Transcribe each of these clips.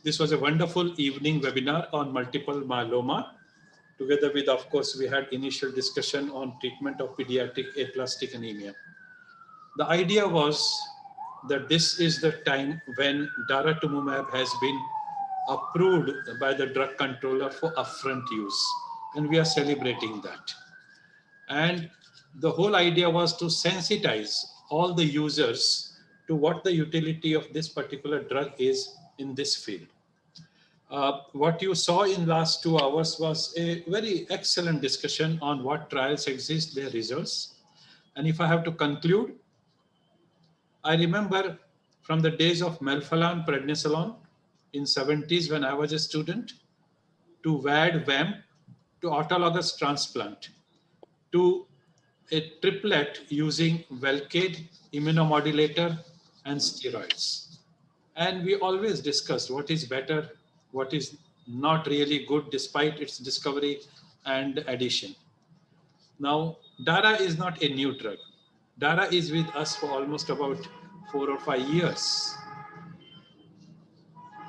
This was a wonderful evening webinar on multiple myeloma. Together with, of course, we had initial discussion on treatment of pediatric aplastic anemia. The idea was that this is the time when daratumumab has been approved by the drug controller for upfront use, and we are celebrating that. And the whole idea was to sensitize all the users to what the utility of this particular drug is in this field. What you saw in last 2 hours was a very excellent discussion on what trials exist, their results. And if I have to conclude, I remember from the days of melphalan, prednisolone in 70s when I was a student, to VAD, VAM, to autologous transplant, to a triplet using Velcade, immunomodulator, and steroids. And we always discussed what is better, what is not really good despite its discovery and addition. Now, DARA is not a new drug. DARA is with us for almost about 4 or 5 years.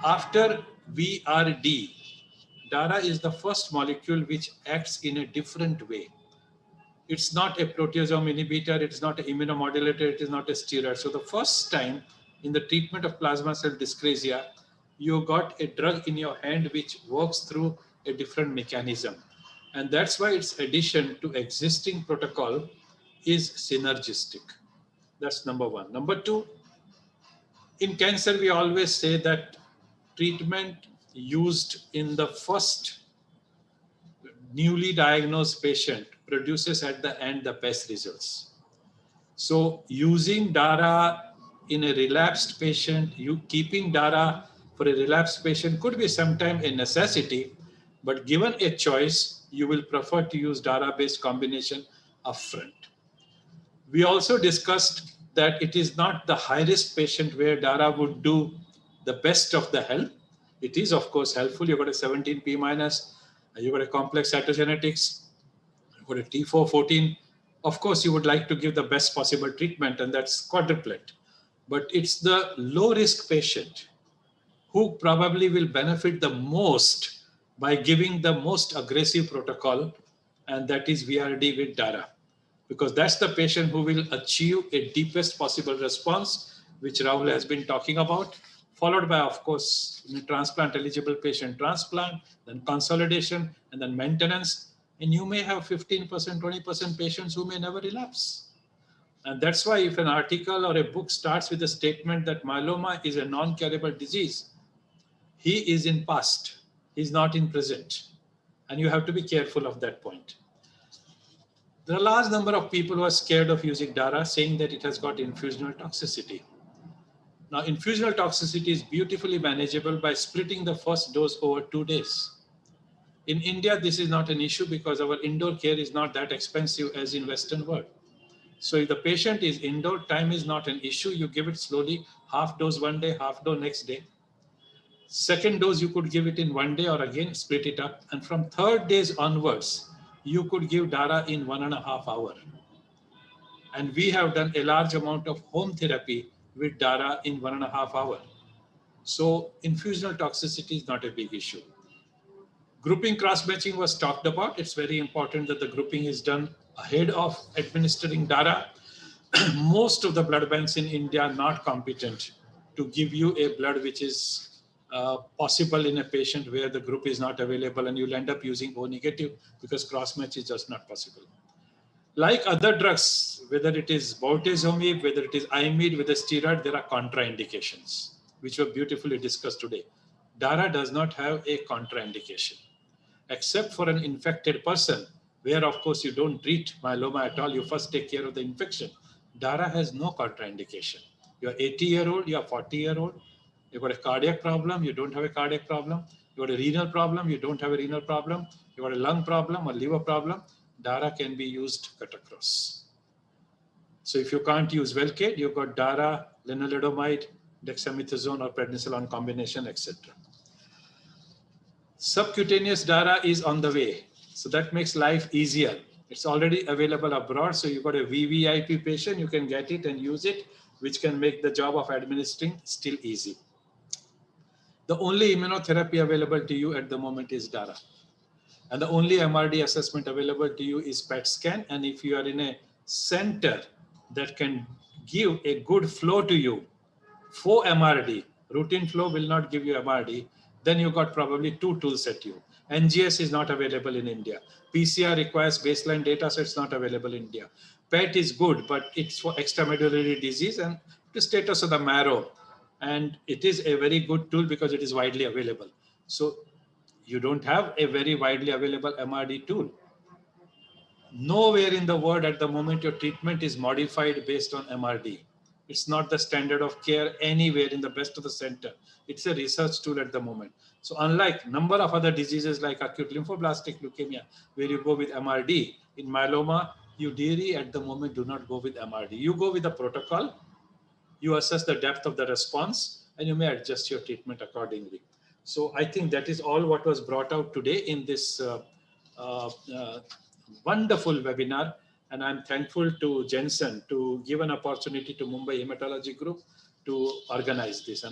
After VRD, DARA is the first molecule which acts in a different way. It's not a proteasome inhibitor, it's not an immunomodulator, it is not a steroid. So the first time in the treatment of plasma cell dyscrasia, you got a drug in your hand which works through a different mechanism. And that's why its addition to existing protocol is synergistic. That's number one. Number two, in cancer, we always say that treatment used in the first newly diagnosed patient produces at the end the best results. So using DARA in a relapsed patient, keeping DARA for a relapsed patient could be sometimes a necessity, but given a choice, you will prefer to use DARA-based combination upfront. We also discussed that it is not the high-risk patient where DARA would do the best of the help. It is, of course, helpful. You've got a 17p minus, you've got a complex cytogenetics, you've got a T414. Of course, you would like to give the best possible treatment, and that's quadruplet. But it's the low-risk patient who probably will benefit the most by giving the most aggressive protocol, and that is VRD with DARA. Because that's the patient who will achieve a deepest possible response, which Rahul has been talking about, followed by, of course, in a transplant-eligible patient transplant, then consolidation, and then maintenance. And you may have 15%, 20% patients who may never relapse. And that's why if an article or a book starts with a statement that myeloma is a non-curable disease, he is in past, he's not in present. And you have to be careful of that point. There are a large number of people who are scared of using DARA, saying that it has got infusional toxicity. Now, infusional toxicity is beautifully manageable by splitting the first dose over 2 days. In India, this is not an issue because our indoor care is not that expensive as in Western world. So if the patient is indoor, time is not an issue. You give it slowly, half dose one day, half dose next day. Second dose, you could give it in 1 day or again split it up. And from third days onwards, you could give DARA in 1.5 hours. And we have done a large amount of home therapy with DARA in 1.5 hours. So infusional toxicity is not a big issue. Grouping cross-matching was talked about. It's very important that the grouping is done ahead of administering DARA. Most of the blood banks in India are not competent to give you a blood which is possible in a patient where the group is not available, and you'll end up using O negative because cross-match is just not possible. Like other drugs, whether it is bortezomib, whether it is imide with a steroid, there are contraindications, which were beautifully discussed today. DARA does not have a contraindication, except for an infected person, where of course you don't treat myeloma at all, you first take care of the infection. DARA has no contraindication. You're 80-year-old, you're 40-year-old, you've got a cardiac problem, you don't have a cardiac problem, you've got a renal problem, you don't have a renal problem, you've got a lung problem or liver problem, DARA can be used cut across. So if you can't use Velcade, you've got DARA, lenalidomide, dexamethasone or prednisolone combination, etc. Subcutaneous DARA is on the way. So that makes life easier. It's already available abroad. So you've got a VVIP patient, you can get it and use it, which can make the job of administering still easy. The only immunotherapy available to you at the moment is DARA. And the only MRD assessment available to you is PET scan. And if you are in a center that can give a good flow to you for MRD, routine flow will not give you MRD, then you got probably two tools at you. NGS is not available in India. PCR requires baseline data, so it's not available in India. PET is good, but it's for extramedullary disease and the status of the marrow. And it is a very good tool because it is widely available. So you don't have a very widely available MRD tool. Nowhere in the world at the moment your treatment is modified based on MRD. It's not the standard of care anywhere in the best of the center. It's a research tool at the moment. So unlike number of other diseases like acute lymphoblastic leukemia, where you go with MRD, in myeloma, you really at the moment do not go with MRD. You go with the protocol, you assess the depth of the response, and you may adjust your treatment accordingly. So I think that is all what was brought out today in this uh, wonderful webinar. And I'm thankful to Jensen to give an opportunity to Mumbai Hematology Group to organize this. And